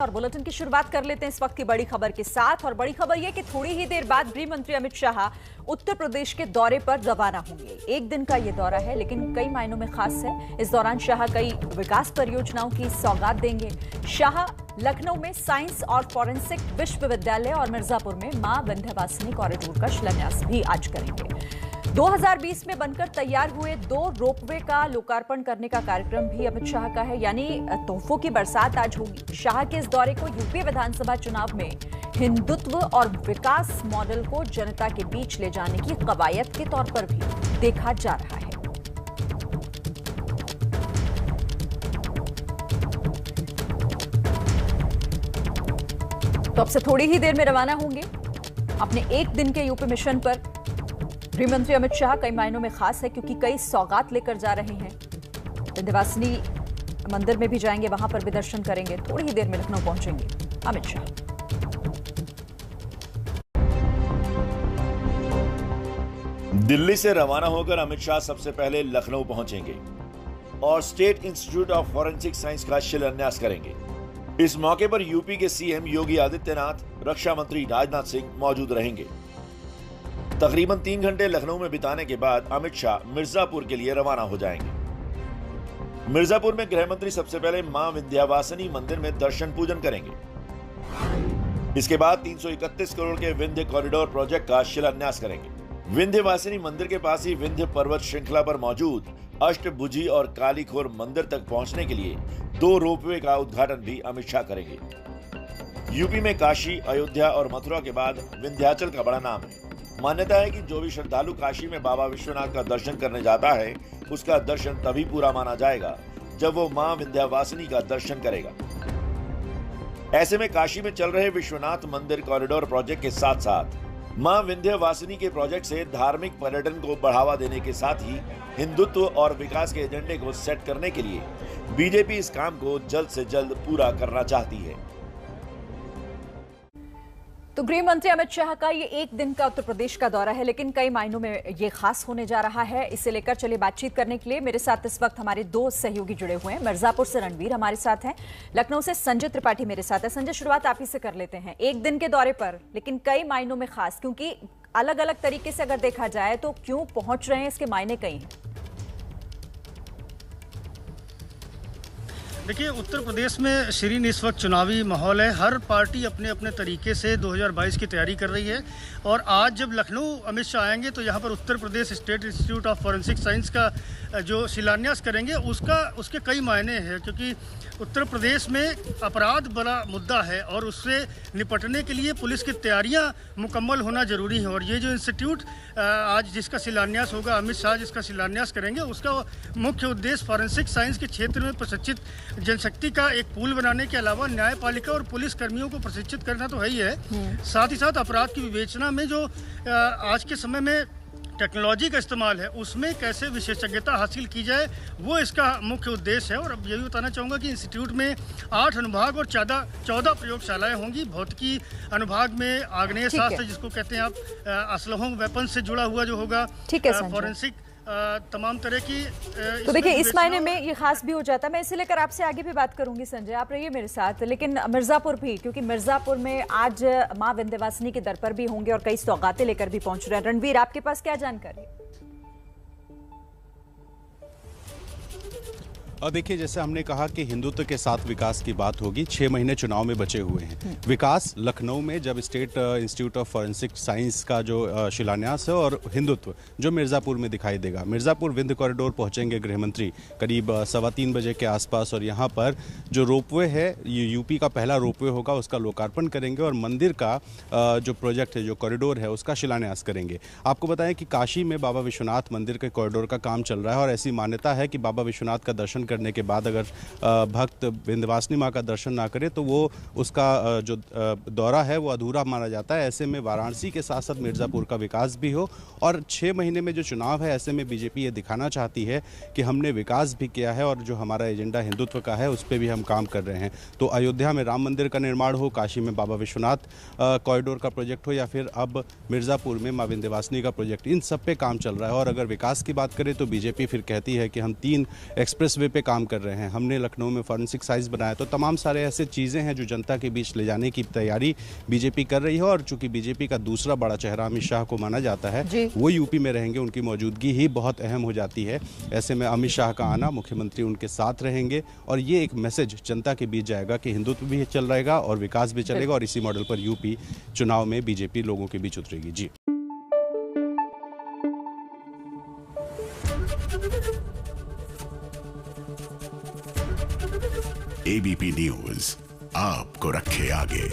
और बुलेटिन की शुरुआत कर लेते हैं इस वक्त की बड़ी खबर के साथ। और बड़ी खबर यह कि थोड़ी ही देर बाद गृह मंत्री अमित शाह उत्तर प्रदेश के दौरे पर रवाना होंगे। एक दिन का यह दौरा है लेकिन कई मायनों में खास है। इस दौरान शाह कई विकास परियोजनाओं की सौगात देंगे। शाह लखनऊ में साइंस और फॉरेंसिक विश्वविद्यालय और मिर्जापुर में मां विंध्यवासिनी कॉरिडोर का शिलान्यास भी आज करेंगे। 2020 में बनकर तैयार हुए 2 रोपवे का लोकार्पण करने का कार्यक्रम भी अमित शाह का है, यानी तोहफों की बरसात आज होगी। शाह के इस दौरे को यूपी विधानसभा चुनाव में हिंदुत्व और विकास मॉडल को जनता के बीच ले जाने की कवायद के तौर पर भी देखा जा रहा है। तो अब से थोड़ी ही देर में रवाना होंगे अपने एक दिन के यूपी मिशन पर। गृह मंत्री अमित शाह कई मायनों में खास है क्योंकि कई सौगात लेकर जा रहे हैं। विंध्यवासिनी मंदिर में भी जाएंगे, वहां पर भी दर्शन करेंगे। थोड़ी ही देर में लखनऊ पहुंचेंगे अमित शाह। दिल्ली से रवाना होकर अमित शाह सबसे पहले लखनऊ पहुंचेंगे और state institute of forensic science का शिलान्यास करेंगे। इस मौके पर यूपी के सीएम योगी आदित्यनाथ, रक्षा मंत्री राजनाथ सिंह मौजूद रहेंगे। तकरीबन 3 घंटे लखनऊ में बिताने के बाद अमित शाह मिर्जापुर के लिए रवाना हो जाएंगे। मिर्जापुर में गृह मंत्री सबसे पहले मां विंध्यवासिनी मंदिर में दर्शन पूजन करेंगे। इसके बाद 331 करोड़ के विंध्य कॉरिडोर प्रोजेक्ट का शिलान्यास करेंगे। विंध्यवासिनी मंदिर के पास ही विंध्य पर्वत श्रृंखला पर मौजूद अष्टभुजी और कालीखोर मंदिर तक पहुंचने के लिए 2 रोपवे का उद्घाटन भी अमित शाह करेंगे। यूपी में काशी, अयोध्या और मथुरा के बाद विंध्याचल का बड़ा नाम है। मान्यता है कि जो भी श्रद्धालु काशी में बाबा विश्वनाथ का दर्शन करने जाता है उसका दर्शन तभी पूरा माना जाएगा जब वो मां विंध्यवासिनी का दर्शन करेगा। ऐसे में काशी में चल रहे विश्वनाथ मंदिर कॉरिडोर प्रोजेक्ट के साथ साथ मां विंध्यवासिनी के प्रोजेक्ट से धार्मिक पर्यटन को बढ़ावा देने के साथ ही हिंदुत्व और विकास के एजेंडे को सेट करने के लिए बीजेपी इस काम को जल्द से जल्द पूरा करना चाहती है। तो गृह मंत्री अमित शाह का ये एक दिन का उत्तर प्रदेश का दौरा है लेकिन कई मायनों में ये खास होने जा रहा है। इसे लेकर चलिए बातचीत करने के लिए मेरे साथ इस वक्त हमारे 2 सहयोगी जुड़े हुए हैं। मिर्जापुर से रणवीर हमारे साथ हैं, लखनऊ से संजय त्रिपाठी मेरे साथ है। संजय, शुरुआत आप ही से कर लेते हैं। एक दिन के दौरे पर लेकिन कई मायनों में खास, क्योंकि अलग अलग तरीके से अगर देखा जाए तो क्यों पहुंच रहे हैं इसके मायने कई हैं। देखिए, उत्तर प्रदेश में शीरीन इस वक्त चुनावी माहौल है। हर पार्टी अपने अपने तरीके से 2022 की तैयारी कर रही है और आज जब लखनऊ अमित शाह आएंगे तो यहाँ पर Uttar Pradesh state institute of forensic science का जो शिलान्यास करेंगे उसके कई मायने हैं, क्योंकि उत्तर प्रदेश में अपराध बड़ा मुद्दा है और उससे निपटने के लिए पुलिस की तैयारियां मुकम्मल होना जरूरी है। और ये जो इंस्टीट्यूट आज जिसका शिलान्यास होगा, अमित शाह जिसका शिलान्यास करेंगे, उसका मुख्य उद्देश्य फॉरेंसिक साइंस के क्षेत्र में प्रशिक्षित जनशक्ति का एक पूल बनाने के अलावा न्यायपालिका और पुलिस कर्मियों को प्रशिक्षित करना तो है ही है, साथ ही साथ अपराध की विवेचना में जो आज के समय में टेक्नोलॉजी का इस्तेमाल है उसमें कैसे विशेषज्ञता हासिल की जाए, वो इसका मुख्य उद्देश्य है। और अब यही बताना चाहूँगा कि इंस्टीट्यूट में 8 अनुभाग और 14 प्रयोगशालाएं होंगी। भौतिकी अनुभाग में आग्नेय शास्त्र जिसको कहते हैं आप, असलहों वेपन से जुड़ा हुआ जो होगा, फॉरेंसिक तमाम तरह की। तो देखिए, इस मायने में ये खास भी हो जाता है। मैं इसे लेकर आपसे आगे भी बात करूंगी संजय, आप रहिए मेरे साथ। लेकिन मिर्जापुर भी, क्योंकि मिर्जापुर में आज मां विंध्यवासिनी के दर पर भी होंगे और कई सौगातें लेकर भी पहुंच रहे हैं। रणवीर, आपके पास क्या जानकारी? और देखिए, जैसे हमने कहा कि हिंदुत्व के साथ विकास की बात होगी। 6 महीने चुनाव में बचे हुए हैं। विकास लखनऊ में जब state institute of forensic science का जो शिलान्यास है, और हिंदुत्व जो मिर्जापुर में दिखाई देगा। मिर्जापुर विंध्य कॉरिडोर पहुंचेंगे गृह मंत्री करीब 3:15 बजे के आसपास और यहाँ पर जो रोपवे है, ये यूपी का पहला रोपवे होगा, उसका लोकार्पण करेंगे और मंदिर का जो प्रोजेक्ट है, जो कॉरिडोर है, उसका शिलान्यास करेंगे। आपको बताएं कि काशी में बाबा विश्वनाथ मंदिर के कॉरिडोर का काम चल रहा है और ऐसी मान्यता है कि बाबा विश्वनाथ का दर्शन करने के बाद अगर भक्त विंध्यवासिनी मां का दर्शन ना करे तो वो उसका जो दौरा है वो अधूरा माना जाता है। ऐसे में वाराणसी के साथ साथ मिर्जापुर का विकास भी हो। और 6 महीने में जो चुनाव है, ऐसे में बीजेपी ये दिखाना चाहती है कि हमने विकास भी किया है और जो हमारा एजेंडा हिंदुत्व का है उस पर भी हम काम कर रहे हैं। तो अयोध्या में राम मंदिर का निर्माण हो, काशी में बाबा विश्वनाथ कॉरिडोर का प्रोजेक्ट हो, या फिर अब मिर्जापुर में मां विंध्यवासिनी का प्रोजेक्ट, इन सब पे काम चल रहा है। और अगर विकास की बात करें तो बीजेपी फिर कहती है कि हम 3 एक्सप्रेसवे पे पे काम कर रहे हैं, हमने लखनऊ में फॉरेंसिक साइंस बनाया, तो तमाम सारे ऐसे चीज़ें हैं जो जनता के बीच ले जाने की तैयारी बीजेपी कर रही है। और चूंकि बीजेपी का दूसरा बड़ा चेहरा अमित शाह को माना जाता है, वो यूपी में रहेंगे, उनकी मौजूदगी ही बहुत अहम हो जाती है। ऐसे में अमित शाह का आना, मुख्यमंत्री उनके साथ रहेंगे और ये एक मैसेज जनता के बीच जाएगा कि हिंदुत्व भी चल रहेगा और विकास भी चलेगा, और इसी मॉडल पर यूपी चुनाव में बीजेपी लोगों के बीच उतरेगी। जी। एबीपी न्यूज आपको रखे आगे।